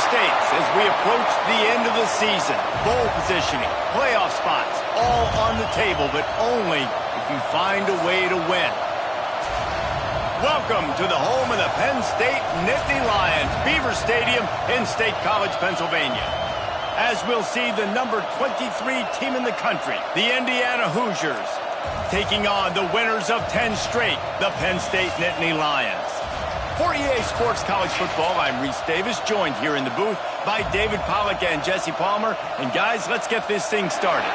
stakes as we approach the end of the season. Bowl positioning, playoff spots, all on the table, but only if you find a way to win. Welcome to the home of the Penn State Nittany Lions, Beaver Stadium in State College, Pennsylvania. As we'll see the number 23 team in the country, the Indiana Hoosiers, taking on the winners of 10 straight, the Penn State Nittany Lions. For EA Sports College Football, I'm Reese Davis, joined here in the booth by David Pollack and Jesse Palmer. And guys, let's get this thing started.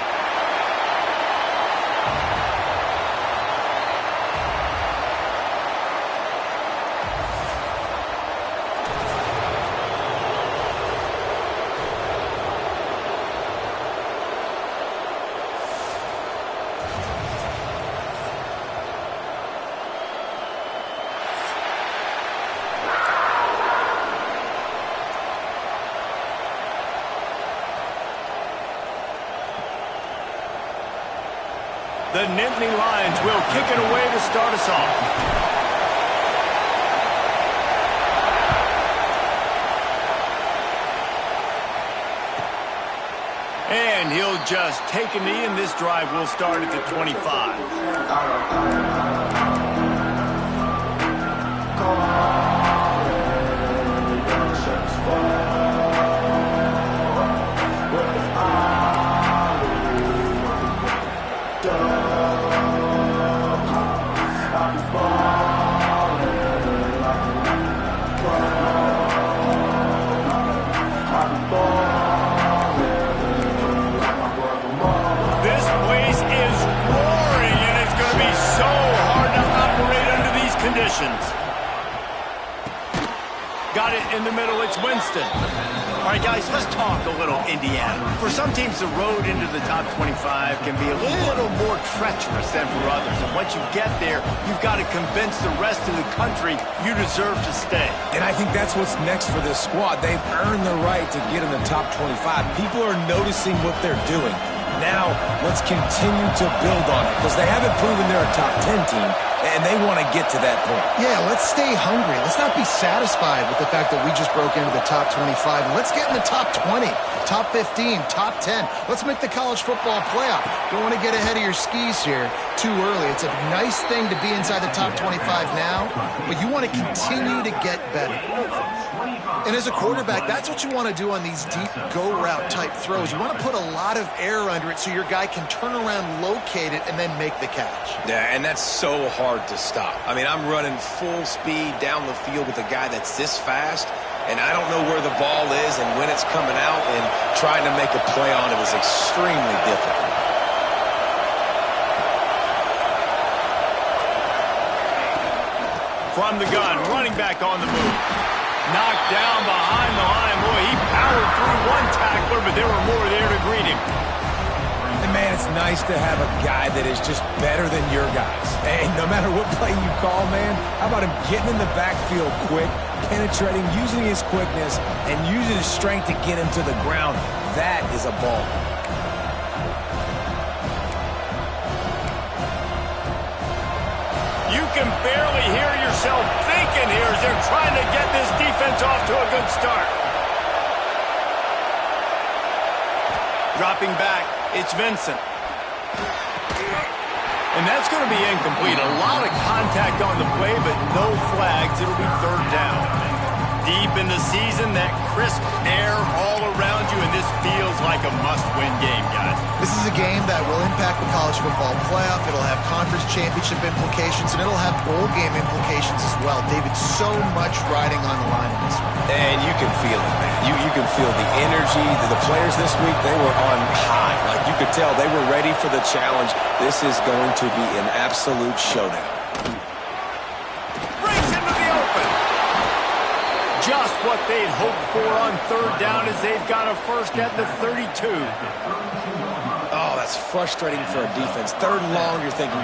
The Nittany Lions will kick it away to start us off. And he'll just take a knee, and this drive will start at the 25. Got it in the middle, it's Winston. All right, guys, let's talk a little Indiana. For some teams, the road into the top 25 can be a little more treacherous than for others. And once you get there, you've got to convince the rest of the country you deserve to stay. And I think that's what's next for this squad. They've earned the right to get in the top 25. People are noticing what they're doing. Now, let's continue to build on it because they haven't proven they're a top 10 team, and they want to get to that point. Yeah, let's stay hungry. Let's not be satisfied with the fact that we just broke into the top 25. Let's get in the top 20, top 15, top 10. Let's make the college football playoff. Don't want to get ahead of your skis here too early. It's a nice thing to be inside the top 25 now, but you want to continue to get better. And as a quarterback, that's what you want to do on these deep go route type throws. You want to put a lot of air under it so your guy can turn around, locate it, and then make the catch. Yeah, and that's so hard to stop. I mean, I'm running full speed down the field with a guy that's this fast, and I don't know where the ball is and when it's coming out, and trying to make a play on it is extremely difficult. From the gun, running back on the move. Knocked down behind the line. Boy, he powered through one tackler, but there were more there to greet him. And, man, it's nice to have a guy that is just better than your guys. And no matter what play you call, man, how about him getting in the backfield quick, penetrating, using his quickness, and using his strength to get him to the ground. That is a ball. You can barely hear yourself thinking here as they're trying to get this defense off to a good start. Dropping back, it's Vincent. And that's going to be incomplete. A lot of contact on the play, but no flags. It'll be third down. Deep in the season, that crisp air all around you, and this feels like a must-win game, guys. This is a game that will impact the college football playoff. It'll have conference championship implications, and it'll have bowl game implications as well. David, so much riding on the line in this one. And you can feel it, man. You can feel the energy. The players this week, they were on high. Like, you could tell they were ready for the challenge. This is going to be an absolute showdown. Breaks into the open. Just what they'd hoped for on third down as they've got a first at the 32. Oh, that's frustrating for a defense. Third and long, you're thinking...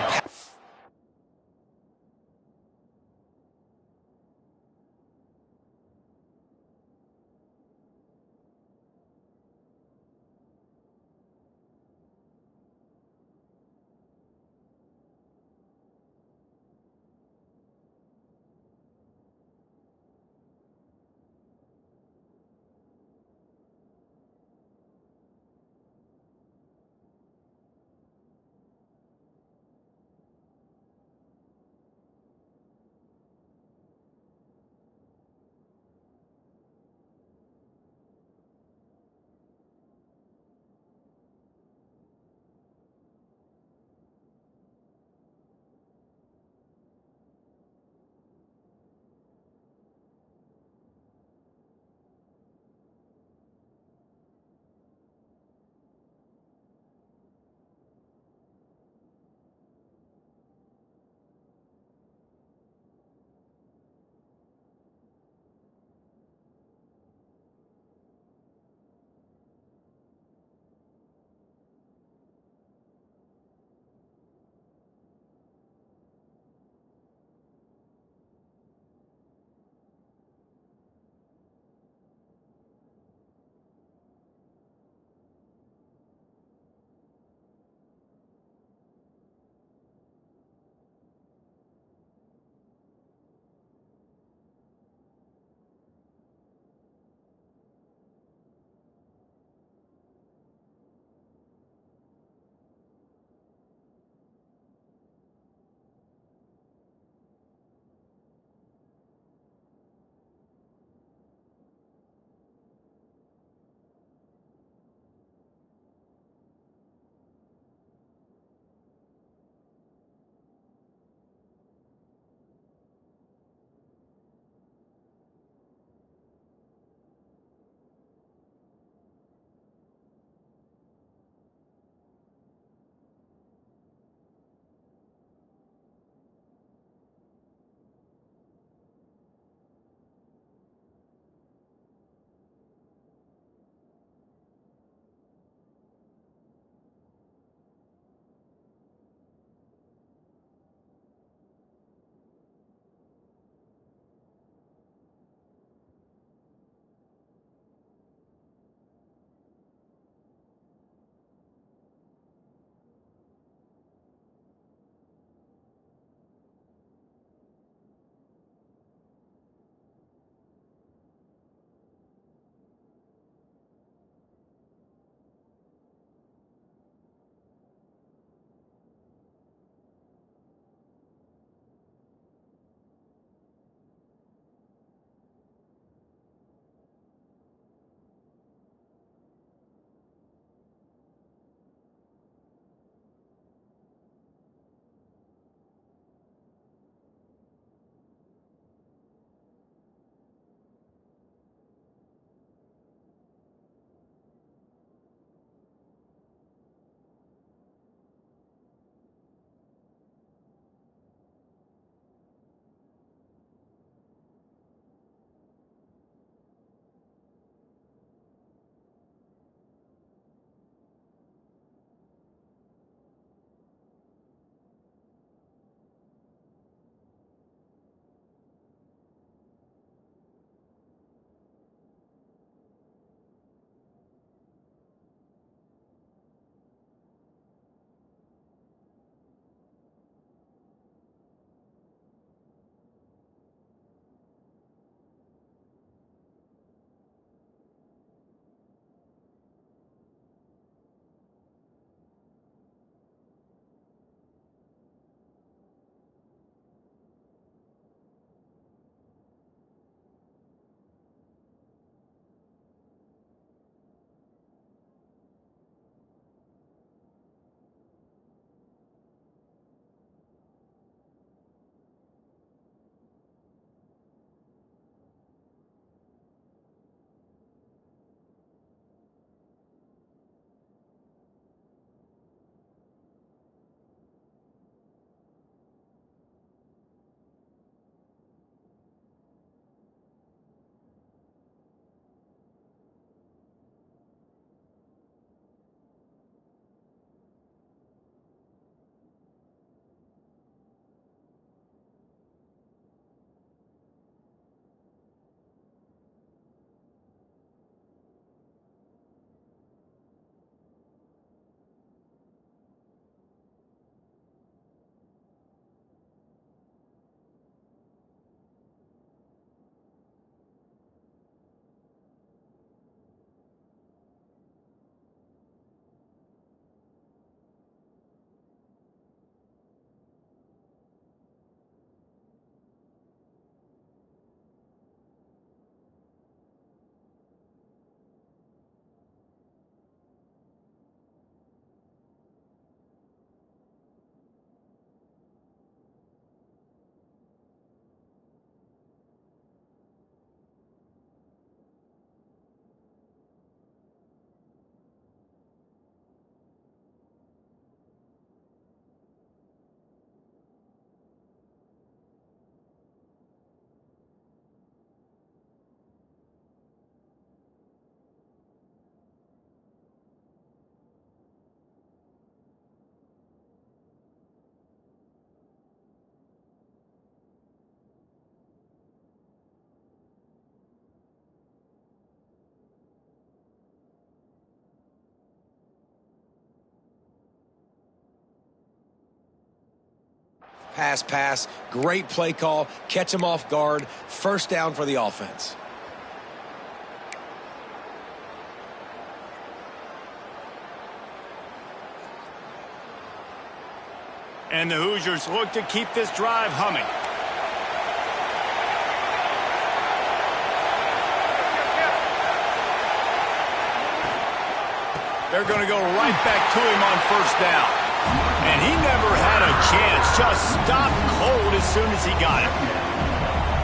Pass. Great play call. Catch him off guard. First down for the offense. And the Hoosiers look to keep this drive humming. They're going to go right back to him on first down. And he never had a chance. Just stopped cold as soon as he got it.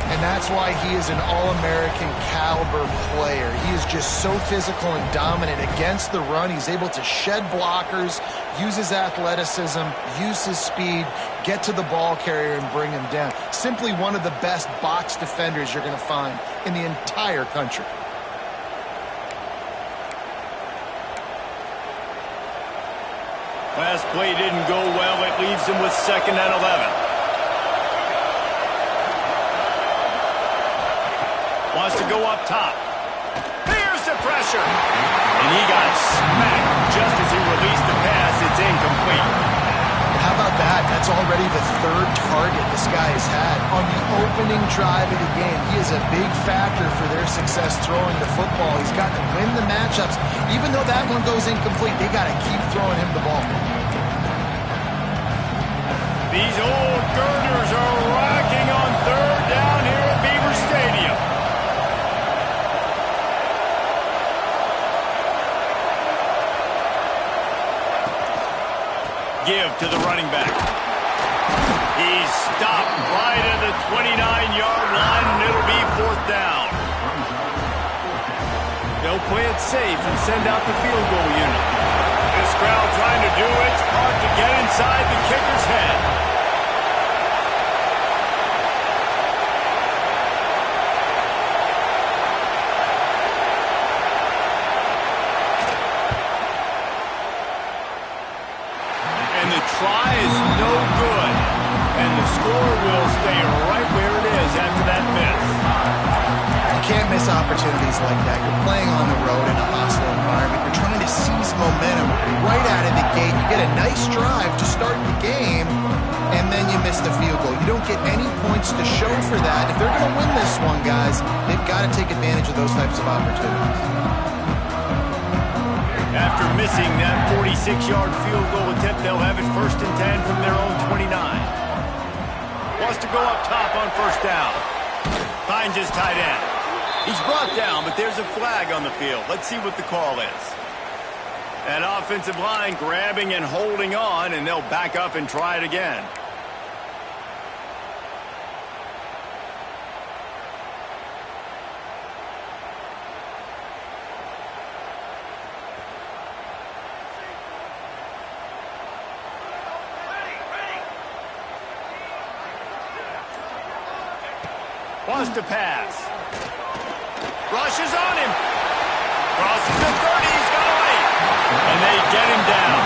And that's why he is an All-American caliber player. He is just so physical and dominant against the run. He's able to shed blockers, use his athleticism, use his speed, get to the ball carrier and bring him down. Simply one of the best box defenders you're going to find in the entire country. Last play didn't go well. It leaves him with 2nd and 11. Wants to go up top. Here's the pressure. And he got smacked just as he released the pass. It's incomplete. How about that? That's already the 3rd target this guy has had on the opening drive of the game. He is a big factor for their success throwing the football. He's got to win the matchups. Even though that one goes incomplete, they got to keep throwing him the ball. These old girders are rocking on 3rd down here at Beaver Stadium. Give to the running back. He's stopped right at the 29-yard line, and it'll be 4th down. They'll play it safe and send out the field goal unit. This crowd trying to do its part to get inside the kicker's head. Try is no good, and the score will stay right where it is after that miss. You can't miss opportunities like that. You're playing on the road in a hostile environment. You're trying to seize momentum right out of the gate. You get a nice drive to start the game, and then you miss the field goal. You don't get any points to show for that. If they're going to win this one, guys, they've got to take advantage of those types of opportunities. After missing that 46-yard field goal attempt, they'll have it 1st and 10 from their own 29. Wants to go up top on 1st down. Finds his tight end. He's brought down, but there's a flag on the field. Let's see what the call is. That offensive line grabbing and holding on, and they'll back up and try it again. Wants to pass. Rushes on him. Crosses the 30. He's got away. And they get him down.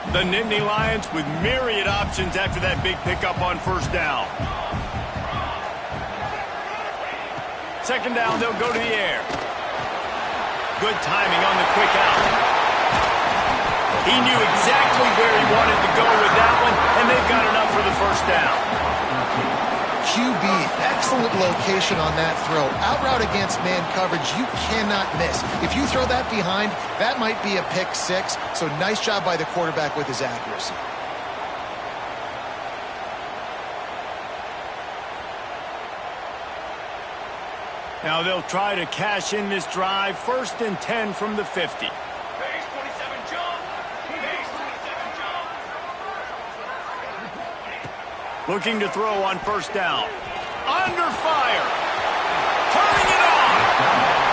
The Nittany Lions with myriad options after that big pickup on 1st down. 2nd down, they'll go to the air. Good timing on the quick out. He knew exactly where he wanted to go with that one, and they've got enough for the 1st down. QB, excellent location on that throw. Out route against man coverage, you cannot miss. If you throw that behind, that might be a pick 6. So nice job by the quarterback with his accuracy. Now they'll try to cash in this drive. 1st and 10 from the 50. Looking to throw on 1st down. Under fire. Turning it on.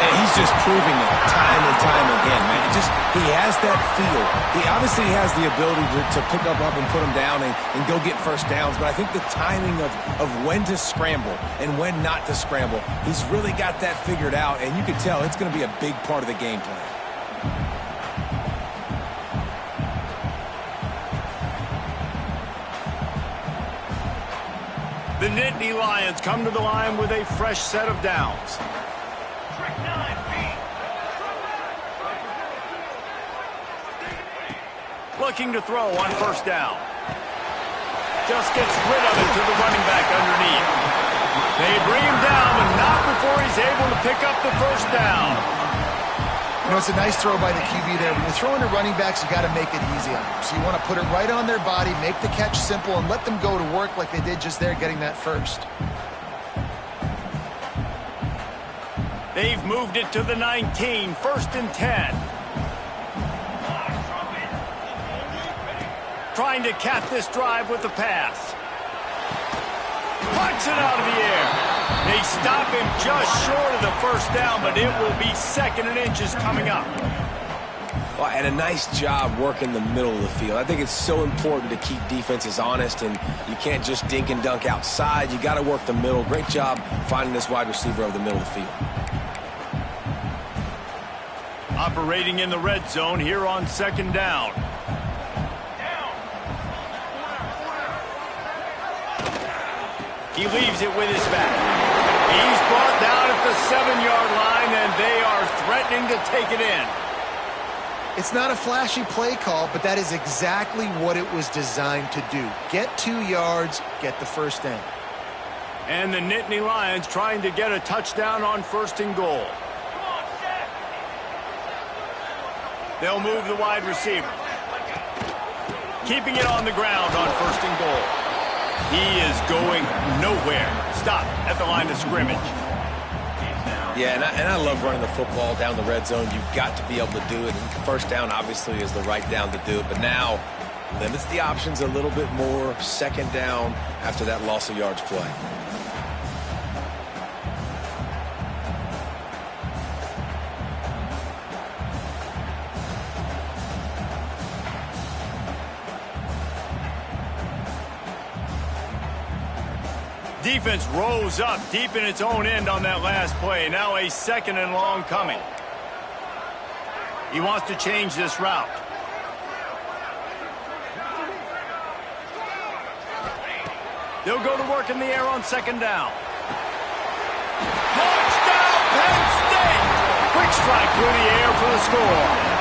And he's just proving it time and time again, man. He has that feel. He obviously has the ability to pick up and put him down and go get 1st downs. But I think the timing of when to scramble and when not to scramble, he's really got that figured out. And you can tell it's going to be a big part of the game plan. The Nittany Lions come to the line with a fresh set of downs. Looking to throw on first down. Just gets rid of it to the running back underneath. They bring him down, but not before he's able to pick up the first down. You know, it's a nice throw by the QB there. When you're throwing to running backs, you got to make it easy on them. So you want to put it right on their body, make the catch simple, and let them go to work like they did just there, getting that first. They've moved it to the 19, 1st and 10. Trying to cap this drive with the pass. Punts it out of the air. They stop him just short of the first down, but it will be 2nd and inches coming up. Well, and a nice job working the middle of the field. I think it's so important to keep defenses honest, and you can't just dink and dunk outside. You got to work the middle. Great job finding this wide receiver over the middle of the field. Operating in the red zone here on 2nd down. He leaves it with his back. He's brought down at the 7-yard line, and they are threatening to take it in. It's not a flashy play call, but that is exactly what it was designed to do. Get 2 yards, get the first down. And the Nittany Lions trying to get a touchdown on 1st and goal. They'll move the wide receiver. Keeping it on the ground on 1st and goal. He is going nowhere. Stop at the line of scrimmage. Yeah, and I love running the football down the red zone. You've got to be able to do it. And first down, obviously, is the right down to do it. But now, limits the options a little bit more. 2nd down after that loss of yards play. Defense rose up deep in its own end on that last play. Now a 2nd and long coming. He wants to change this route. They'll go to work in the air on 2nd down. Touchdown, Penn State! Quick strike through the air for the score.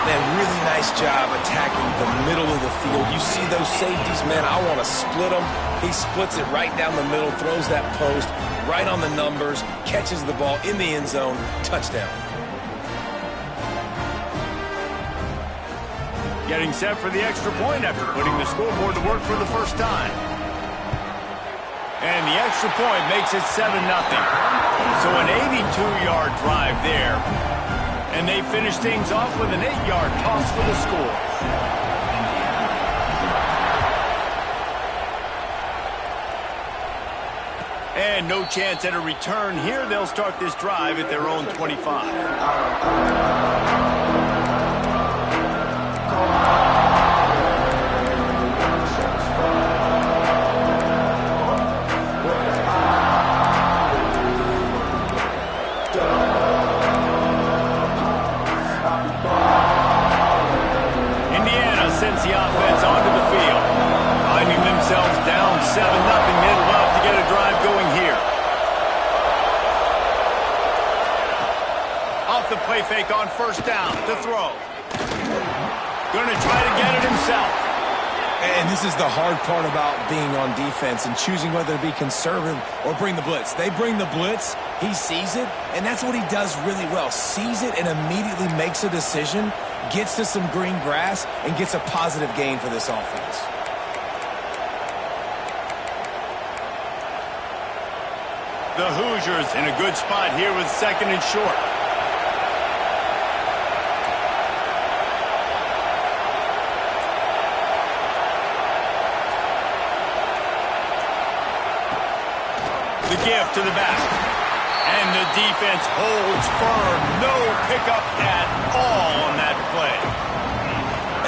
Man, really nice job attacking the middle of the field. You see those safeties, man, I want to split them. He splits it right down the middle, throws that post, right on the numbers, catches the ball in the end zone, touchdown. Getting set for the extra point after putting the scoreboard to work for the first time. And the extra point makes it 7-0. So an 82-yard drive there. And they finish things off with an 8-yard toss for the score. And no chance at a return here. They'll start this drive at their own 25. Sends the offense onto the field. Finding themselves down 7-0. They'd love to get a drive going here. Off the play fake on first down. To throw. Going to try to get it himself. And this is the hard part about being on defense and choosing whether to be conservative or bring the blitz. They bring the blitz, he sees it, and that's what he does really well. Sees it and immediately makes a decision, gets to some green grass, and gets a positive gain for this offense. The Hoosiers in a good spot here with 2nd and short. The give to the back. And the defense holds firm. No pickup at all on that play.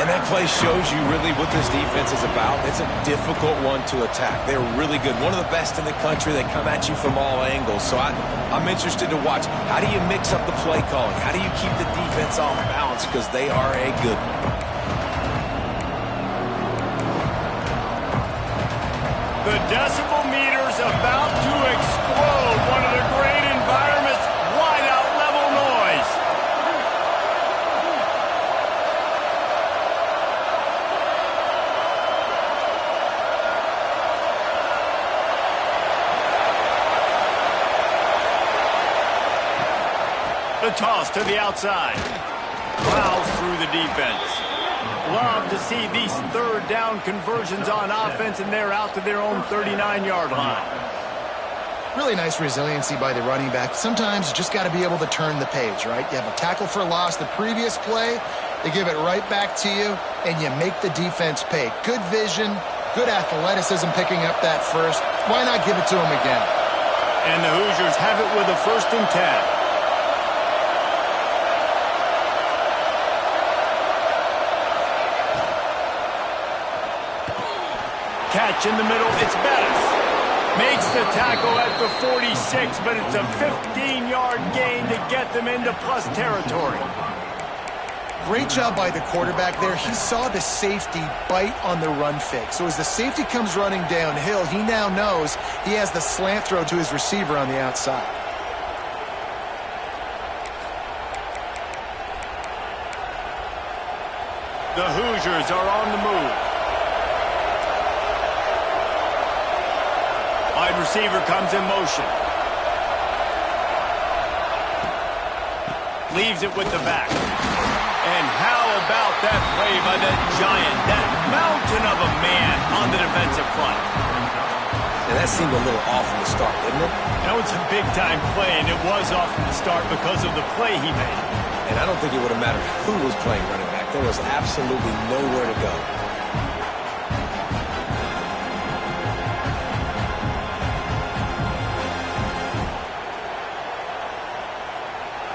And that play shows you really what this defense is about. It's a difficult one to attack. They're really good. One of the best in the country. They come at you from all angles. So I'm interested to watch. How do you mix up the play calling? How do you keep the defense off balance? Because they are a good one. The decibel meter's about to explode. One of the great environments, wide-out level noise. The toss to the outside. Plows through the defense. Love to see these third down conversions on offense, and they're out to their own 39-yard line. Really nice resiliency by the running back. Sometimes you just got to be able to turn the page, right? You have a tackle for loss the previous play, they give it right back to you, and you make the defense pay. Good vision, good athleticism picking up that first. Why not give it to them again? And the Hoosiers have it with a 1st and 10. Catch in the middle, it's Bettis. Makes the tackle at the 46, but it's a 15-yard gain to get them into plus territory. Great job by the quarterback there. He saw the safety bite on the run fake. So as the safety comes running downhill, he now knows he has the slant throw to his receiver on the outside. The Hoosiers are on the move. Wide receiver comes in motion. Leaves it with the back. And how about that play by that giant, that mountain of a man on the defensive front? And that seemed a little off from the start, didn't it? That was a big-time play, and it was off from the start because of the play he made. And I don't think it would have mattered who was playing running back. There was absolutely nowhere to go.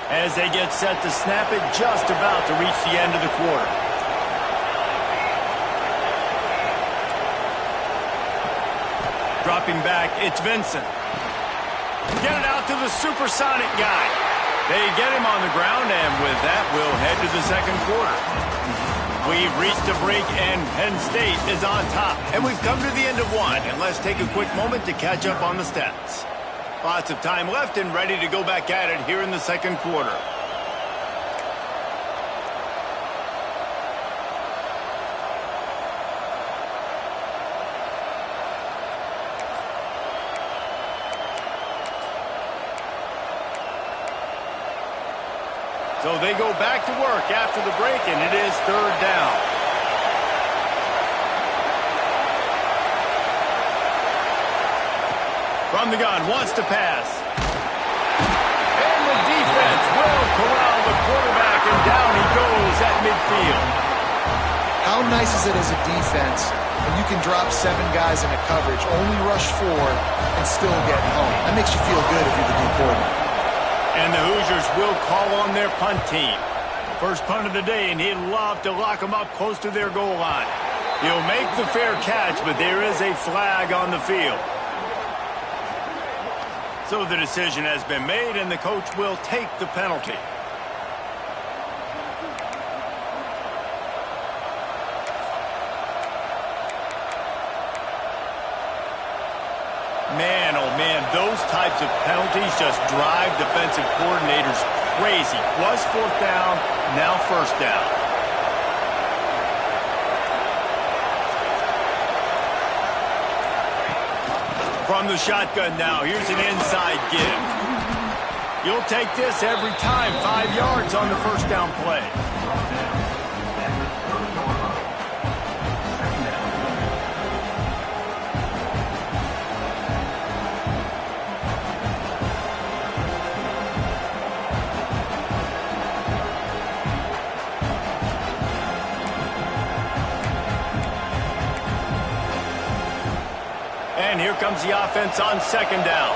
As they get set to snap it, just about to reach the end of the quarter. Dropping back, it's Vincent. Get it out to the supersonic guy. They get him on the ground, and with that, we'll head to the second quarter. We've reached a break, and Penn State is on top. And we've come to the end of one, and let's take a quick moment to catch up on the stats. Lots of time left and ready to go back at it here in the second quarter. So they go back to work after the break, and it is 3rd down. From the gun, wants to pass. And the defense will corral the quarterback, and down he goes at midfield. How nice is it as a defense when you can drop 7 guys in a coverage, only rush 4, and still get home? That makes you feel good if you're the D coordinator. And the Hoosiers will call on their punt team. First punt of the day, and he'd love to lock them up close to their goal line. He'll make the fair catch, but there is a flag on the field. So the decision has been made, and the coach will take the penalty. Man, oh man, those types of penalties just drive defensive coordinators crazy. Was 4th down, now 1st down. From the shotgun now, here's an inside give. You'll take this every time. 5 yards on the 1st down play. And here comes the offense on 2nd down.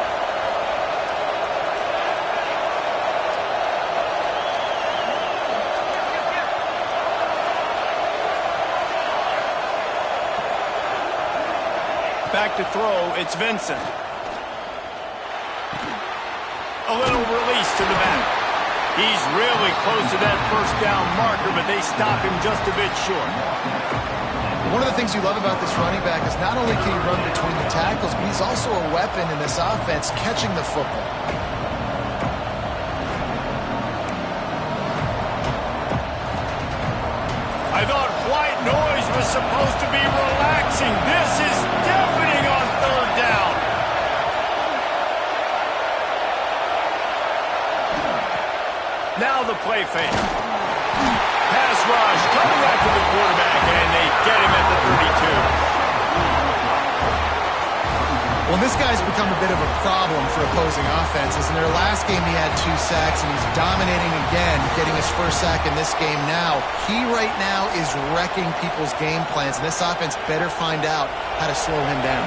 Back to throw, it's Vincent. A little release to the back. He's really close to that 1st down marker, but they stop him just a bit short. One of the things you love about this running back is not only can he run between the tackles, but he's also a weapon in this offense catching the football. I thought white noise was supposed to be relaxing. This is deafening on third down. Now the play fake. Pass rush coming after the quarterback, and they get him at the 32. Well, this guy's become a bit of a problem for opposing offenses. In their last game, he had 2 sacks, and he's dominating again, getting his first sack in this game now. He right now is wrecking people's game plans, and this offense better find out how to slow him down.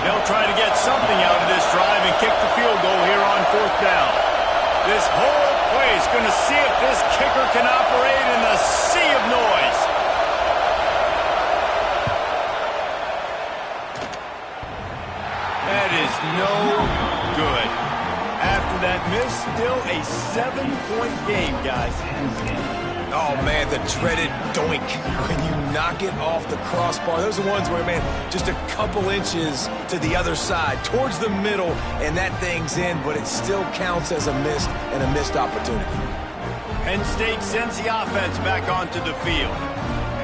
They'll try to get something out of this drive and kick the field goal here on fourth down. This whole play is going to see if this kicker can operate in the sea of noise. That is no good. After that miss, still a 7-point game, guys. Oh, man, the dreaded doink when you knock it off the crossbar. Those are the ones where, man, just a couple inches to the other side, towards the middle, and that thing's in, but it still counts as a missed and a missed opportunity. Penn State sends the offense back onto the field.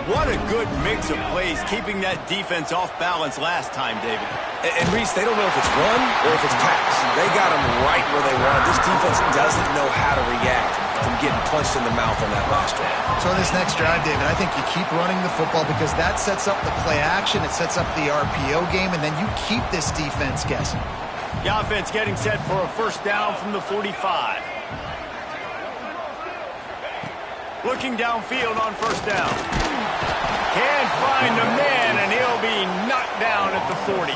What a good mix of plays, keeping that defense off balance last time, David. And Reese, they don't know if it's run or if it's pass. They got them right where they want. This defense doesn't know how to react from getting punched in the mouth on that last drive. So in this next drive, David, I think you keep running the football because that sets up the play action, it sets up the RPO game, and then you keep this defense guessing. The offense getting set for a first down from the 45. Looking downfield on first down. Can't find a man, and he'll be knocked down at the 40.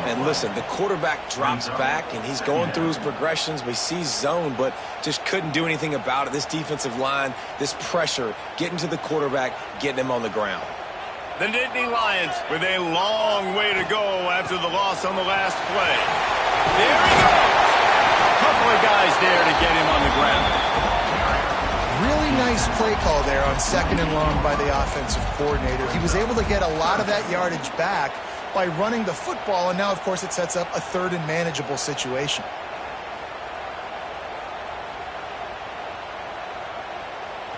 And listen, the quarterback drops back, and he's going through his progressions. We see zone, but just couldn't do anything about it. This defensive line, this pressure, getting to the quarterback, getting him on the ground. The Nittany Lions with a long way to go after the loss on the last play. There he goes. A couple of guys there to get him on the ground. Really nice play call there on 2nd and long by the offensive coordinator. He was able to get a lot of that yardage back by running the football, and now, of course, it sets up a 3rd and manageable situation.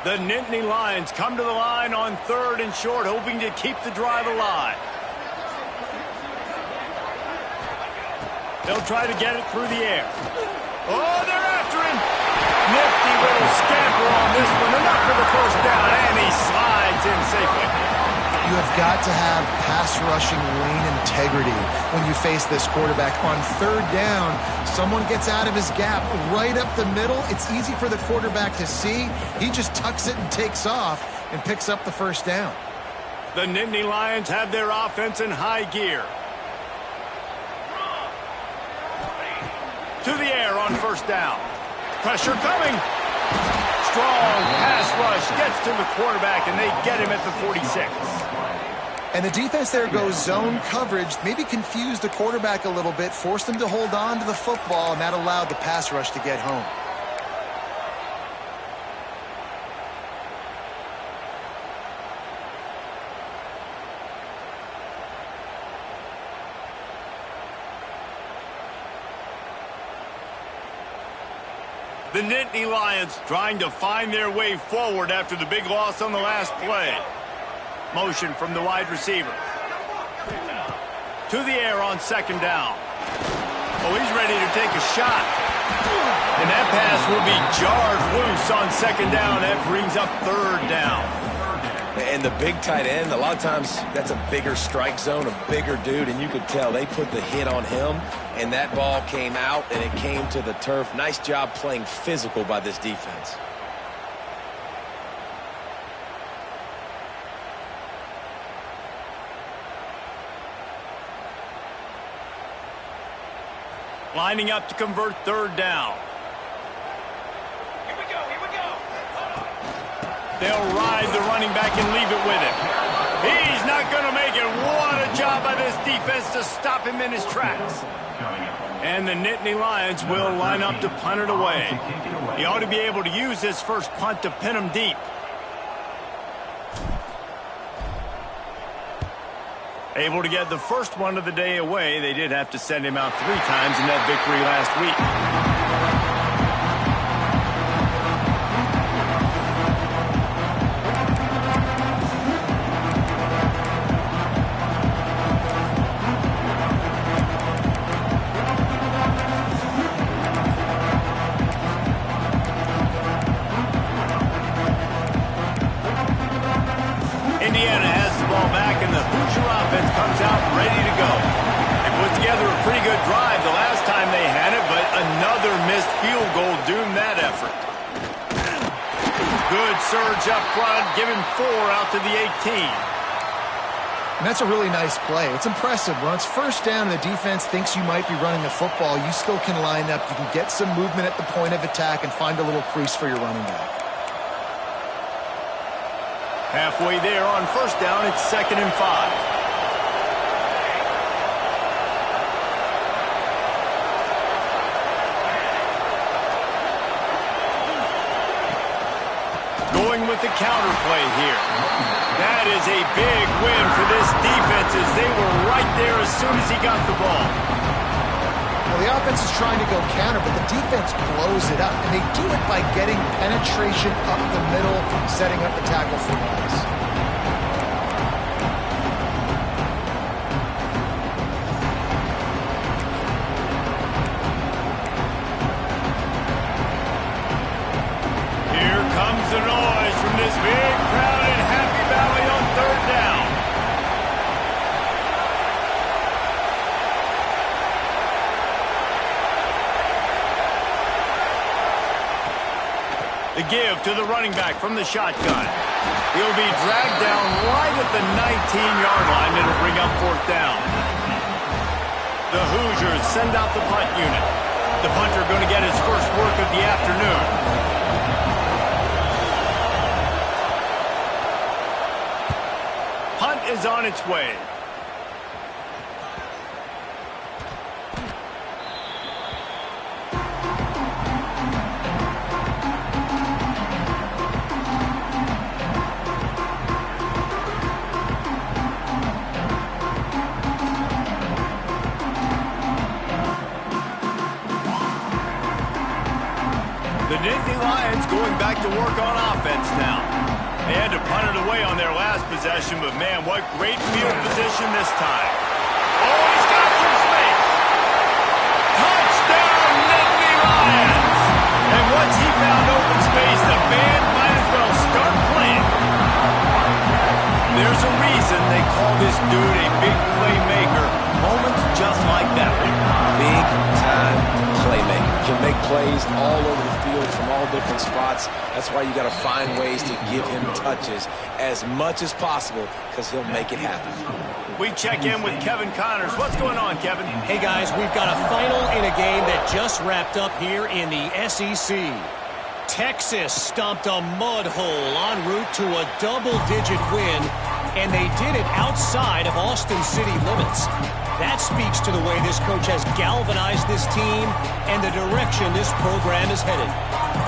The Nittany Lions come to the line on 3rd and short, hoping to keep the drive alive. They'll try to get it through the air. Oh, they're after him. Nifty little scamper on this one. Enough for the first down, and he slides in safely. You have got to have pass rushing lane integrity when you face this quarterback. On 3rd down, someone gets out of his gap right up the middle. It's easy for the quarterback to see. He just tucks it and takes off and picks up the first down. The Nittany Lions have their offense in high gear. To the air on first down. Pressure coming. Strong pass rush gets to the quarterback, and they get him at the 46. And the defense there goes zone coverage, maybe confused the quarterback a little bit, forced him to hold on to the football, and that allowed the pass rush to get home. The Nittany Lions trying to find their way forward after the big loss on the last play. Motion from the wide receiver. To the air on 2nd down. Oh, he's ready to take a shot. And that pass will be jarred loose on 2nd down. That brings up 3rd down. And the big tight end, a lot of times that's a bigger strike zone, a bigger dude, and you could tell they put the hit on him, and that ball came out, and it came to the turf. Nice job playing physical by this defense. Lining up to convert 3rd down. They'll ride the running back and leave it with him. He's not going to make it. What a job by this defense to stop him in his tracks. And the Nittany Lions will line up to punt it away. He ought to be able to use this first punt to pin him deep. Able to get the first one of the day away. They did have to send him out 3 times in that victory last week. Indiana has the ball back, and the Hoosier offense comes out ready to go. They put together a pretty good drive the last time they had it, but another missed field goal doomed that effort. Good surge up front, giving 4 out to the 18. And that's a really nice play. It's impressive. When it's first down and the defense thinks you might be running the football, you still can line up. You can get some movement at the point of attack and find a little crease for your running back. Halfway there on first down, it's 2nd and 5. Going with the counter play here. That is a big win for this defense as they were right there as soon as he got the ball. Well, the offense is trying to go counter, but the defense blows it up, and they do it by getting penetration up the middle, setting up the tackle for loss. Here comes the noise from this big crowd in Happy Valley on 3rd down. The give to the running back from the shotgun. He'll be dragged down right at the 19-yard line. It'll bring up 4th down. The Hoosiers send out the punt unit. The punter going to get his first work of the afternoon. Punt is on its way. The Nittany Lions going back to work on offense now. They had to punt it away on their last possession, but man, what great field position this time. Oh, he's got some space. Touchdown, Nittany Lions! And once he found open space, the band might as well start playing. There's a reason they call this dude a big playmaker. Moments just like that one. Big-time playmaker. Can make plays all over the field from all different spots. That's why you got to find ways to give him touches as much as possible because he'll make it happen. We check in with Kevin Connors. What's going on, Kevin? Hey, guys, we've got a final in a game that just wrapped up here in the SEC. Texas stomped a mud hole en route to a double-digit win, and they did it outside of Austin city limits. That speaks to the way this coach has galvanized this team and the direction this program is headed.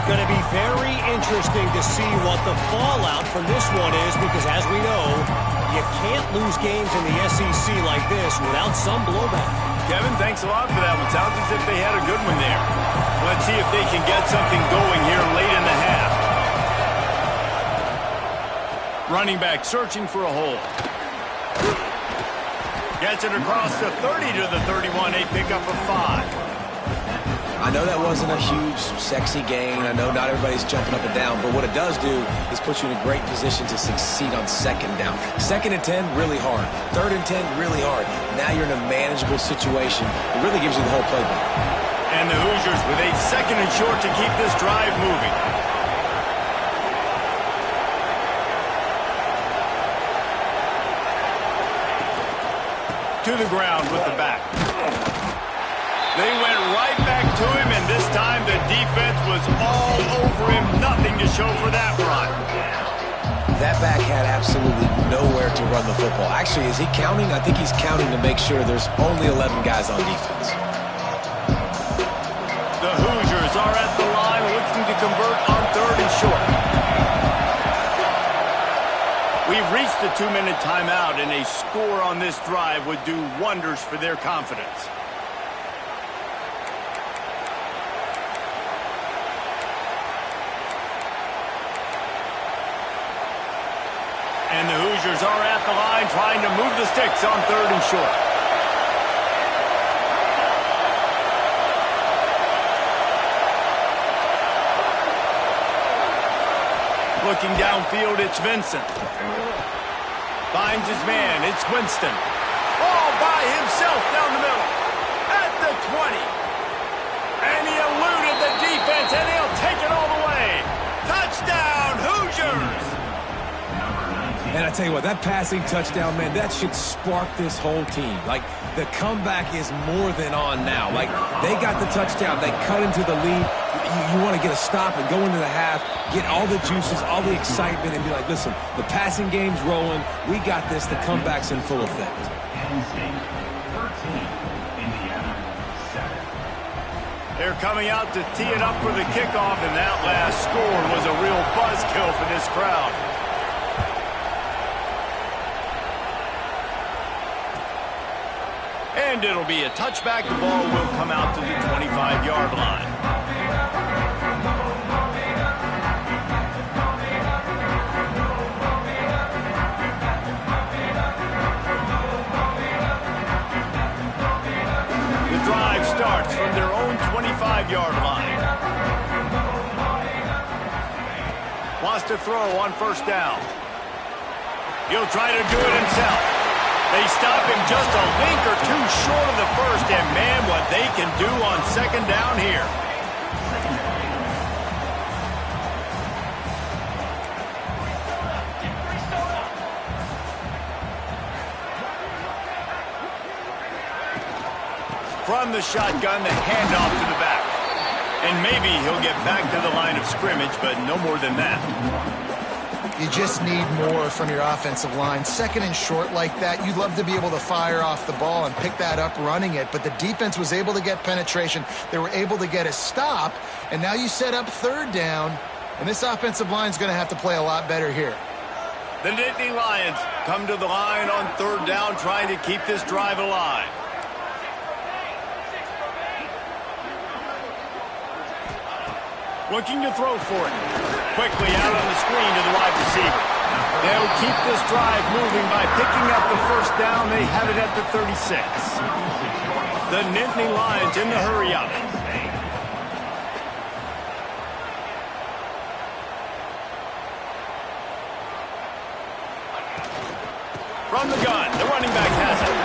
Going to be very interesting to see what the fallout from this one is because, as we know, you can't lose games in the SEC like this without some blowback. Kevin, thanks a lot for that one. Sounds as if they had a good one there. Let's see if they can get something going here late in the half. Running back searching for a hole. Gets it across the 30 to the 31, a pickup of 5. I know that wasn't a huge, sexy gain. I know not everybody's jumping up and down, but what it does do is put you in a great position to succeed on 2nd down. 2nd and 10, really hard. 3rd and 10, really hard. Now you're in a manageable situation. It really gives you the whole playbook. And the Hoosiers with a 2nd and short to keep this drive moving. To the ground with the back. They went right back to him, and this time the defense was all over him. Nothing to show for that run. That back had absolutely nowhere to run the football. Actually, is he counting? I think he's counting to make sure there's only 11 guys on defense. The Hoosiers are at the line looking to convert on 3rd and short. We've reached the 2-minute timeout, and a score on this drive would do wonders for their confidence. And the Hoosiers are at the line trying to move the sticks on 3rd and short. Looking downfield, it's Vincent. Finds his man, it's Winston. All by himself down the middle. At the 20. And he eluded the defense, and he'll take it all the way. Touchdown, Hoosiers! And I tell you what, that passing touchdown, man, that should spark this whole team. Like, the comeback is more than on now. Like, they got the touchdown. They cut into the lead. You want to get a stop and go into the half, get all the juices, all the excitement, and be like, listen, the passing game's rolling. We got this. The comeback's in full effect. They're coming out to tee it up for the kickoff, and that last score was a real buzzkill for this crowd. And it'll be a touchback. The ball will come out to the 25-yard line. The drive starts from their own 25-yard line. Wants to throw on 1st down. He'll try to do it himself. They stop him just a link or two short of the 1st, and man, what they can do on 2nd down here. From the shotgun, the handoff to the back. And maybe he'll get back to the line of scrimmage, but no more than that. You just need more from your offensive line. 2nd and short like that, you'd love to be able to fire off the ball and pick that up running it, but the defense was able to get penetration. They were able to get a stop, and now you set up 3rd down, and this offensive line is going to have to play a lot better here. The Nittany Lions come to the line on 3rd down, trying to keep this drive alive. Looking to throw for it. Quickly out on the screen to the wide receiver. They'll keep this drive moving by picking up the 1st down. They have it at the 36. The Nittany Lions in the hurry up. From the gun, the running back has it.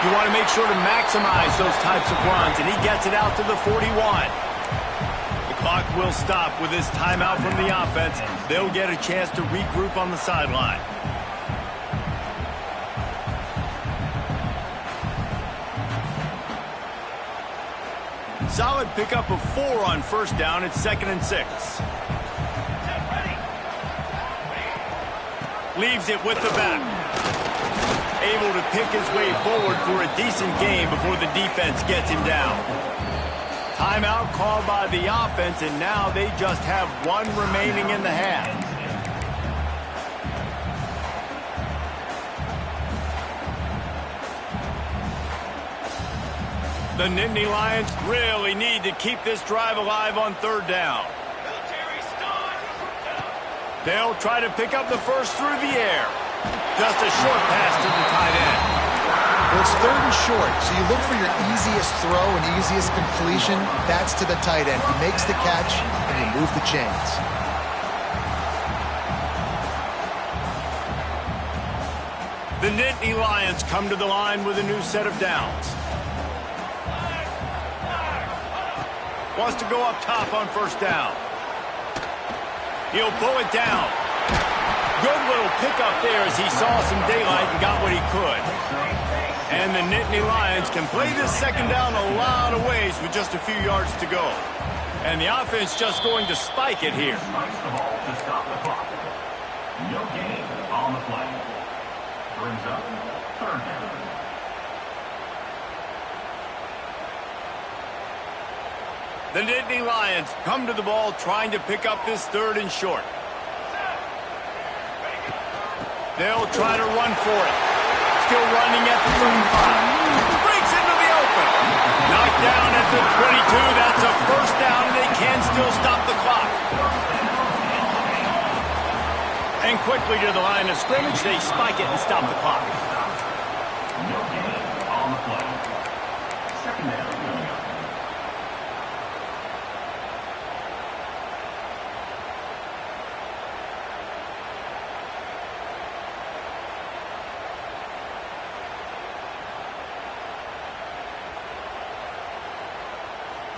You want to make sure to maximize those types of runs, and he gets it out to the 41. Clock will stop with this timeout from the offense. They'll get a chance to regroup on the sideline. Solid pickup of 4 on 1st down. It's 2nd and 6. Leaves it with the back. Able to pick his way forward for a decent gain before the defense gets him down. Timeout called by the offense, and now they just have 1 remaining in the half. The Nittany Lions really need to keep this drive alive on 3rd down. They'll try to pick up the 1st through the air. Just a short pass to the tight end. Well, it's 3rd and short, so you look for your easiest throw and easiest completion. That's to the tight end. He makes the catch, and you move the chains. The Nittany Lions come to the line with a new set of downs. Wants to go up top on 1st down. He'll pull it down. Good little pickup there as he saw some daylight and got what he could. And the Nittany Lions can play this 2nd down a lot of ways with just a few yards to go. And the offense just going to spike it here. No gain on the play. Brings up 3rd down. The Nittany Lions come to the ball trying to pick up this 3rd and short. They'll try to run for it. Still running at the 35. Breaks into the open. Knocked down at the 22. That's a first down, and they can still stop the clock. And quickly to the line of scrimmage, they spike it and stop the clock. No gain on the play. Second down coming up.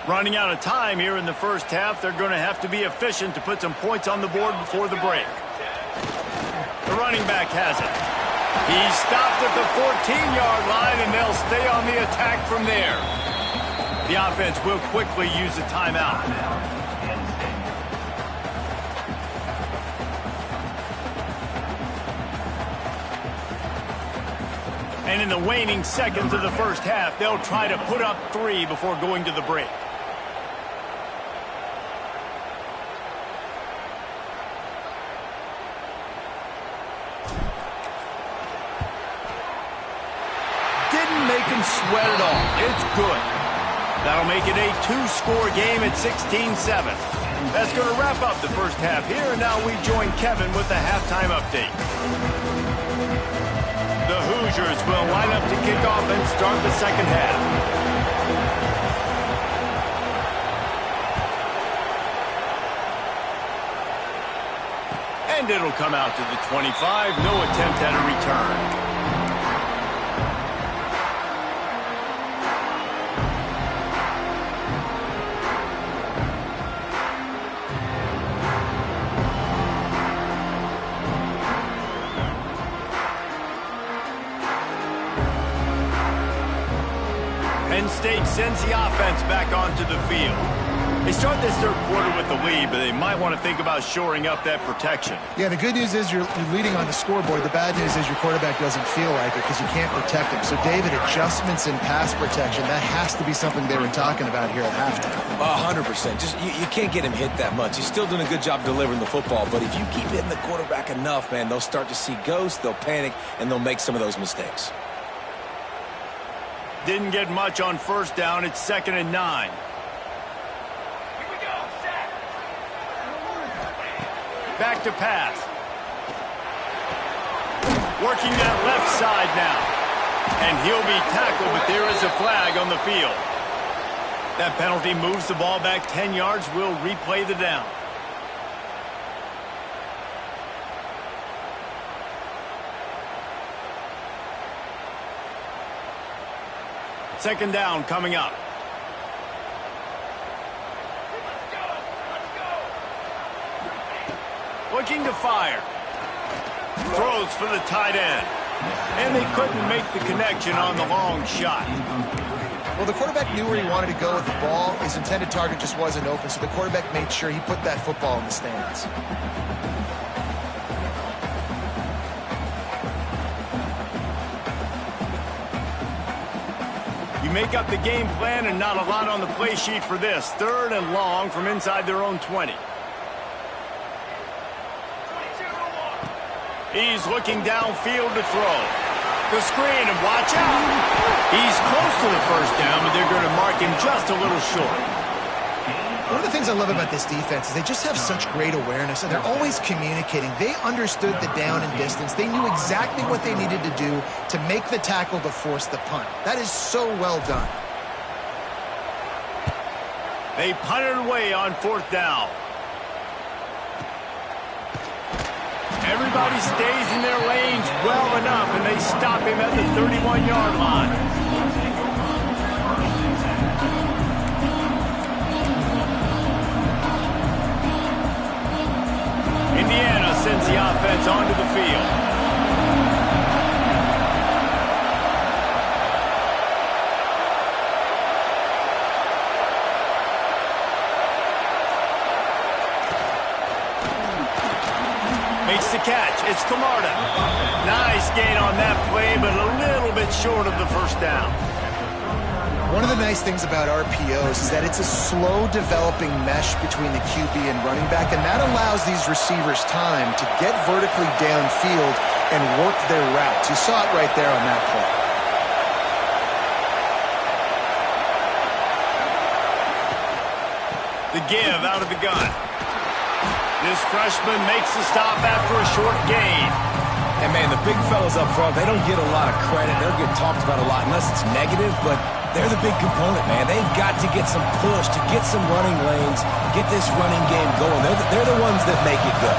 Running out of time here in the first half, they're going to have to be efficient to put some points on the board before the break. The running back has it. He's stopped at the 14-yard line, and they'll stay on the attack from there. The offense will quickly use a timeout. And in the waning seconds of the first half, they'll try to put up 3 before going to the break. Didn't make him sweat at all. It's good. That'll make it a 2-score game at 16-7. That's going to wrap up the first half here, and now we join Kevin with the halftime update. The Hoosiers will line up to kick off and start the second half. And it'll come out to the 25. No attempt at a return. Penn State sends the offense back onto the field. They start this third quarter with the lead, but they might want to think about shoring up that protection. Yeah, the good news is you're leading on the scoreboard. The bad news is your quarterback doesn't feel like it because you can't protect him. So, David, adjustments in pass protection, that has to be something they were talking about here at halftime. 100%. Just you can't get him hit that much. He's still doing a good job delivering the football, but if you keep hitting the quarterback enough, man, they'll start to see ghosts, they'll panic, and they'll make some of those mistakes. Didn't get much on first down. It's 2nd and 9. Back to pass. Working that left side now. And he'll be tackled, but there is a flag on the field. That penalty moves the ball back 10 yards. We'll replay the down. Second down coming up. Looking to fire. Throws for the tight end. And they couldn't make the connection on the long shot. Well, the quarterback knew where he wanted to go with the ball. His intended target just wasn't open, so the quarterback made sure he put that football in the stands. You make up the game plan and not a lot on the play sheet for this. 3rd and long from inside their own 20. He's looking downfield to throw. The screen, and watch out. He's close to the first down, but they're going to mark him just a little short. One of the things I love about this defense is they just have such great awareness, and they're always communicating. They understood the down and distance. They knew exactly what they needed to do to make the tackle to force the punt. That is so well done. They punted away on 4th down. Everybody stays in their lanes well enough, and they stop him at the 31-yard line. Indiana sends the offense onto the field. Makes the catch. It's Camarda. Nice gain on that play, but a little bit short of the first down. One of the nice things about RPOs is that it's a slow developing mesh between the QB and running back, and that allows these receivers time to get vertically downfield and work their routes. You saw it right there on that play. The give out of the gun. This freshman makes the stop after a short gain. And, man, the big fellas up front, they don't get a lot of credit. They don't get talked about a lot unless it's negative, but they're the big component, man. They've got to get some push, to get some running lanes, get this running game going. They're the ones that make it go.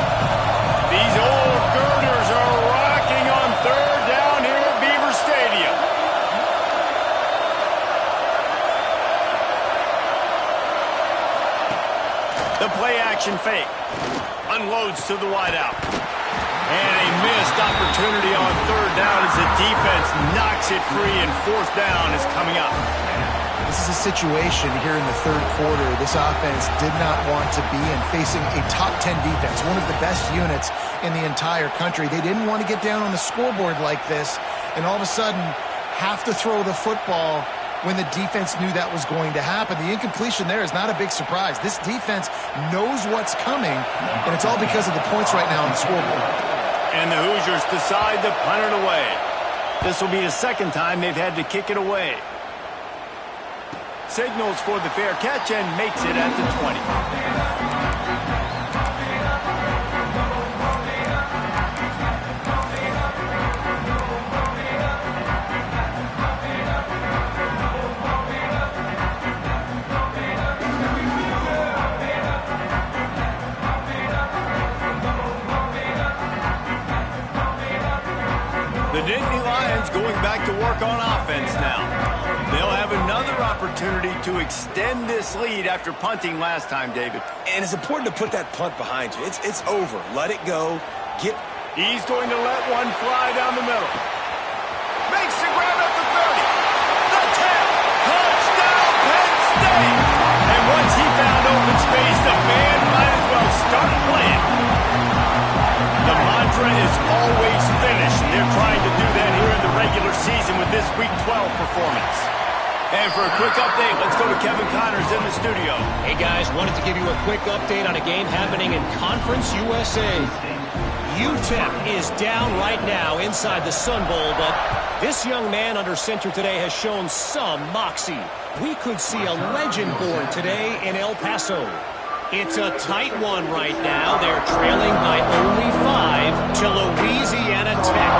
These old girders are rocking on third down here at Beaver Stadium. The play-action fake. Unloads to the wideout. And a missed opportunity on third down as the defense knocks it free, and fourth down is coming up. This is a situation here in the third quarter this offense did not want to be in, facing a top 10 defense, one of the best units in the entire country. They didn't want to get down on the scoreboard like this and all of a sudden have to throw the football when the defense knew that was going to happen. The incompletion there is not a big surprise. This defense knows what's coming, and it's all because of the points right now on the scoreboard. And the Hoosiers decide to punt it away. This will be the second time they've had to kick it away. Signals for the fair catch and makes it at the 20. The Nittany Lions going back to work on offense now. They'll have another opportunity to extend this lead after punting last time, David. And it's important to put that punt behind you. It's over. Let it go. He's going to let one fly down the middle. Makes the grab at the 30. The 10. Touchdown, Penn State. And once he found open space, the band might as well start playing. The mantra is always finish. They're trying to do that here in the regular season with this Week 12 performance. And for a quick update, let's go to Kevin Connors in the studio. Hey, guys, wanted to give you a quick update on a game happening in Conference USA. UTEP is down right now inside the Sun Bowl, but this young man under center today has shown some moxie. We could see a legend born today in El Paso. It's a tight one right now. They're trailing by only 5 to Louisiana Tech.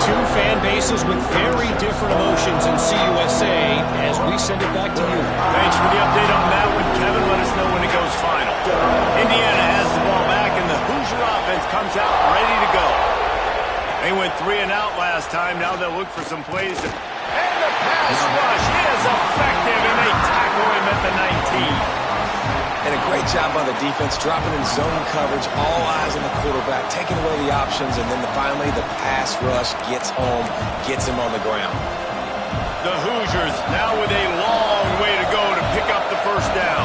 Two fan bases with very different emotions in CUSA as we send it back to you. Thanks for the update on that one, Kevin. Let us know when it goes final. Indiana has the ball back, and the Hoosier offense comes out ready to go. They went 3 and out last time. Now they'll look for some plays. And the pass rush is effective, and they tackle him at the 19. And a great job by the defense, dropping in zone coverage, all eyes on the quarterback, taking away the options, and then finally the pass rush gets home, gets him on the ground. The Hoosiers now with a long way to go to pick up the first down.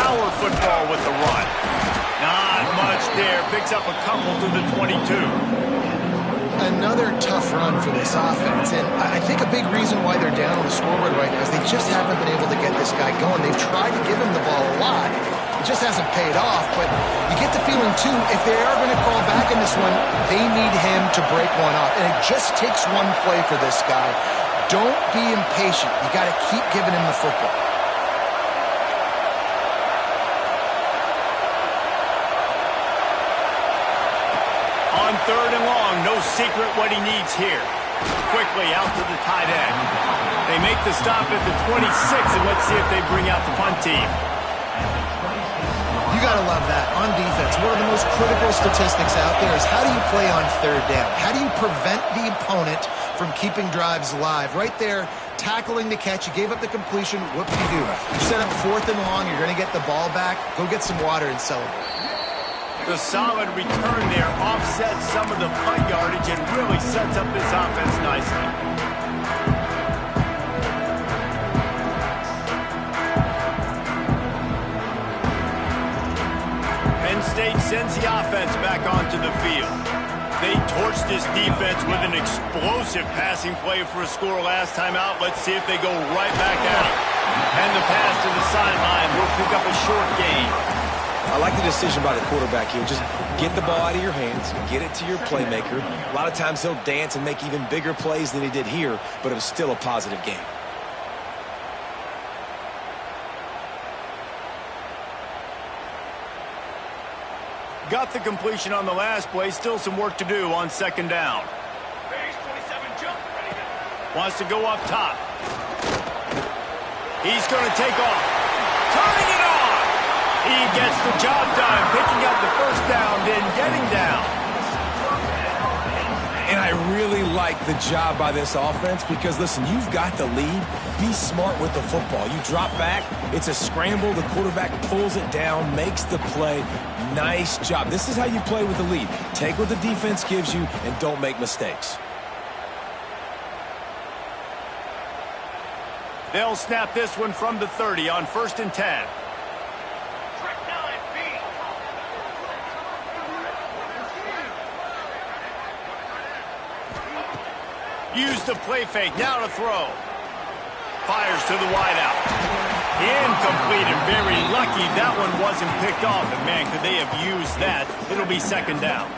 Power football with the run. Not much there. Picks up a couple to the 22. Another tough run for this offense, and I think a big reason why they're down on the scoreboard right now is they just haven't been able to get this guy going. They've tried to give him the ball a lot. It just hasn't paid off, but you get the feeling, too, if they are going to crawl back in this one, they need him to break one off, and it just takes one play for this guy. Don't be impatient. You got to keep giving him the football. On third and long, no secret what he needs here. Quickly out to the tight end. They make the stop at the 26, and let's see if they bring out the punt team. You got to love that. On defense, one of the most critical statistics out there is how do you play on third down? How do you prevent the opponent from keeping drives alive? Right there, tackling the catch. You gave up the completion. What do? You set up fourth and long. You're going to get the ball back. Go get some water and celebrate. The solid return there offsets some of the punt yardage and really sets up this offense nicely. Penn State sends the offense back onto the field. They torched this defense with an explosive passing play for a score last time out. Let's see if they go right back out. And the pass to the sideline will pick up a short gain. I like the decision by the quarterback here. Just get the ball out of your hands, get it to your playmaker. A lot of times he'll dance and make even bigger plays than he did here, but it was still a positive game. Got the completion on the last play. Still some work to do on second down. Wants to go up top. He's going to take off. Turning it on. He gets the job done, picking up the first down, then getting down. And I really like the job by this offense because, listen, you've got the lead. Be smart with the football. You drop back, it's a scramble. The quarterback pulls it down, makes the play. Nice job. This is how you play with the lead. Take what the defense gives you and don't make mistakes. They'll snap this one from the 30 on 1st and 10. Use the play fake, now to throw. Fires to the wideout. Incomplete and very lucky that one wasn't picked off. And man, could they have used that? It'll be second down.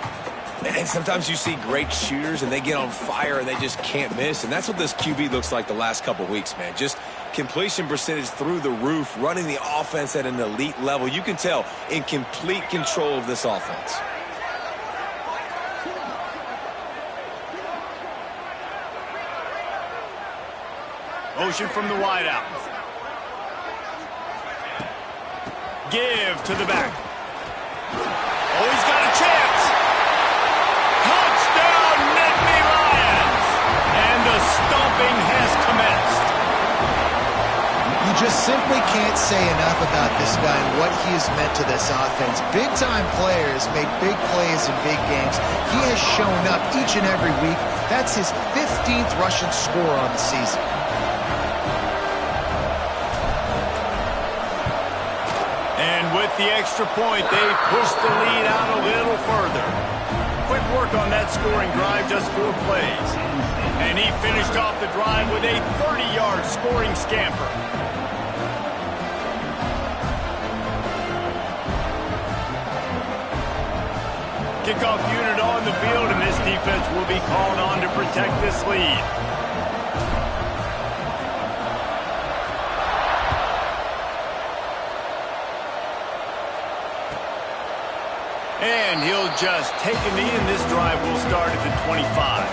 And sometimes you see great shooters and they get on fire and they just can't miss. And that's what this QB looks like the last couple weeks, man. Just completion percentage through the roof, running the offense at an elite level. You can tell in complete control of this offense. Motion from the wideout. Give to the back. Oh, he's got a chance. Touchdown, Nittany Lions. And the stomping has commenced. You just simply can't say enough about this guy and what he has meant to this offense. Big-time players make big plays in big games. He has shown up each and every week. That's his 15th rushing score on the season. With the extra point, they push the lead out a little further. Quick work on that scoring drive, just 4 plays. And he finished off the drive with a 30-yard scoring scamper. Kickoff unit on the field, and this defense will be called on to protect this lead. And he'll just take a knee, and this drive will start at the 25.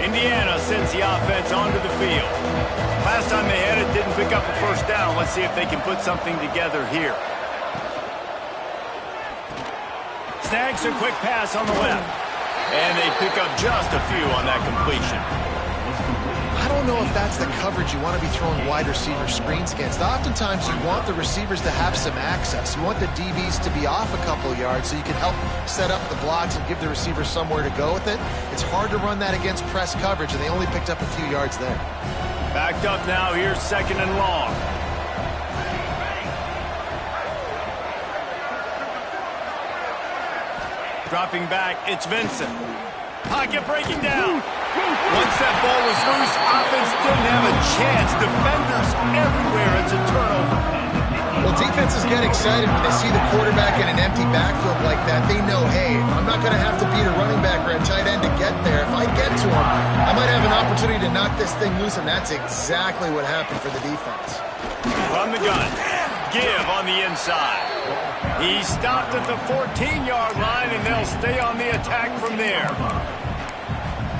Indiana sends the offense onto the field. Last time they had it, didn't pick up a first down. Let's see if they can put something together here. Snags a quick pass on the left. And they pick up just a few on that completion. I don't know if that's the coverage you want to be throwing wide receiver screens against. Oftentimes you want the receivers to have some access. You want the DBs to be off a couple yards so you can help set up the blocks and give the receiver somewhere to go with it. It's hard to run that against press coverage, and they only picked up a few yards there. Backed up now, here's 2nd and long. Dropping back, it's Vincent. Pocket breaking down. Once that ball was loose, offense didn't have a chance. Defenders everywhere. It's a turnover. Well, defenses get excited when they see the quarterback in an empty backfield like that. They know, hey, I'm not going to have to beat a running back or a tight end to get there. If I get to him, I might have an opportunity to knock this thing loose, and that's exactly what happened for the defense. From the gun. Give on the inside. He stopped at the 14-yard line, and they'll stay on the attack from there.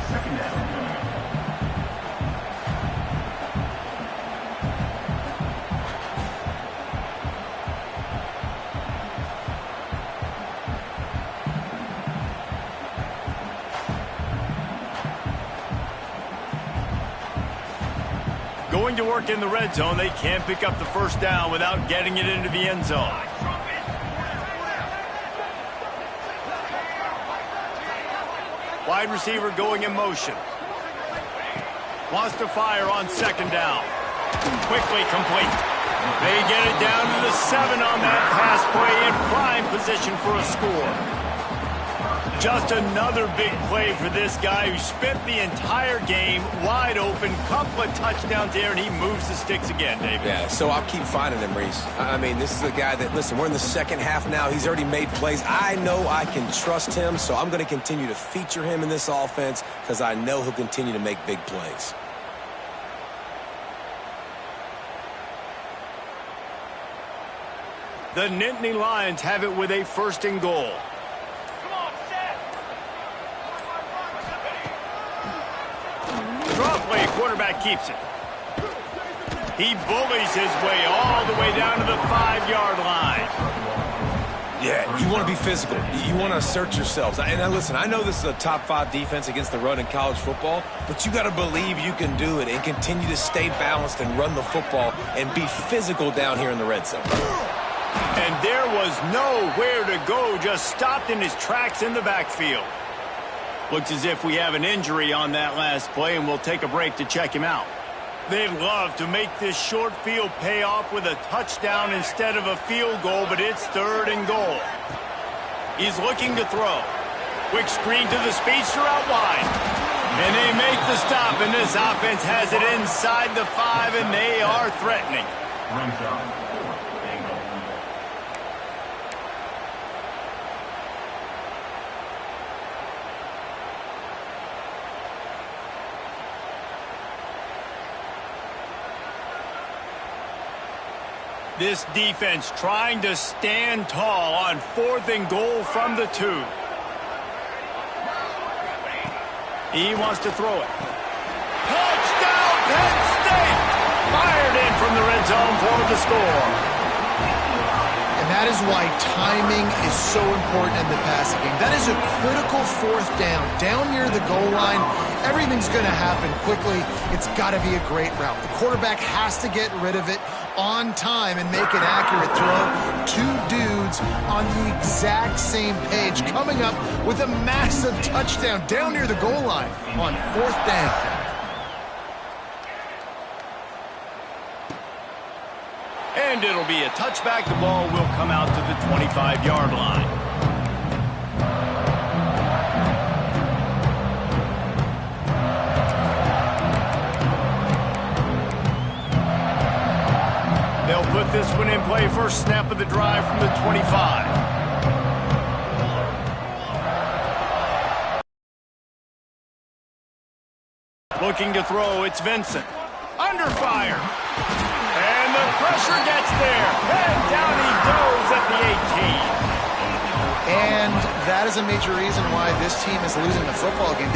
Second down. Going to work in the red zone, they can't pick up the first down without getting it into the end zone. Wide receiver going in motion. Wants to fire on second down. Quickly complete. They get it down to the 7 on that pass play in prime position for a score. Just another big play for this guy who spent the entire game wide open. Couple of touchdowns there, and he moves the sticks again, David. Yeah, so I'll keep finding him, Reese. I mean, this is a guy that, listen, we're in the second half now. He's already made plays. I know I can trust him, so I'm going to continue to feature him in this offense because I know he'll continue to make big plays. The Nittany Lions have it with a 1st and goal. Draw play, quarterback keeps it. He bullies his way all the way down to the 5-yard line. Yeah, you want to be physical. You want to assert yourselves. And listen, I know this is a top 5 defense against the run in college football, but you got to believe you can do it and continue to stay balanced and run the football and be physical down here in the red zone. And there was nowhere to go, just stopped in his tracks in the backfield. Looks as if we have an injury on that last play, and we'll take a break to check him out. They'd love to make this short field pay off with a touchdown instead of a field goal, but it's 3rd and goal. He's looking to throw. Quick screen to the speedster out wide. And they make the stop, and this offense has it inside the 5, and they are threatening. Brings up 4th and goal. This defense trying to stand tall on 4th and goal from the 2. He wants to throw it. Touchdown, Penn State! Fired in from the red zone for the score. And that is why timing is so important in the passing game. That is a critical 4th down. Down near the goal line, everything's going to happen quickly. It's got to be a great route. The quarterback has to get rid of it on time and make an accurate throw. 2 dudes on the exact same page coming up with a massive touchdown down near the goal line on 4th down. And it'll be a touchback. The ball will come out to the 25-yard line. They'll put this one in play. First snap of the drive from the 25. Looking to throw, it's Vincent. Under fire. And the pressure gets there. And down he goes at the 18. And that is a major reason why this team is losing the football game.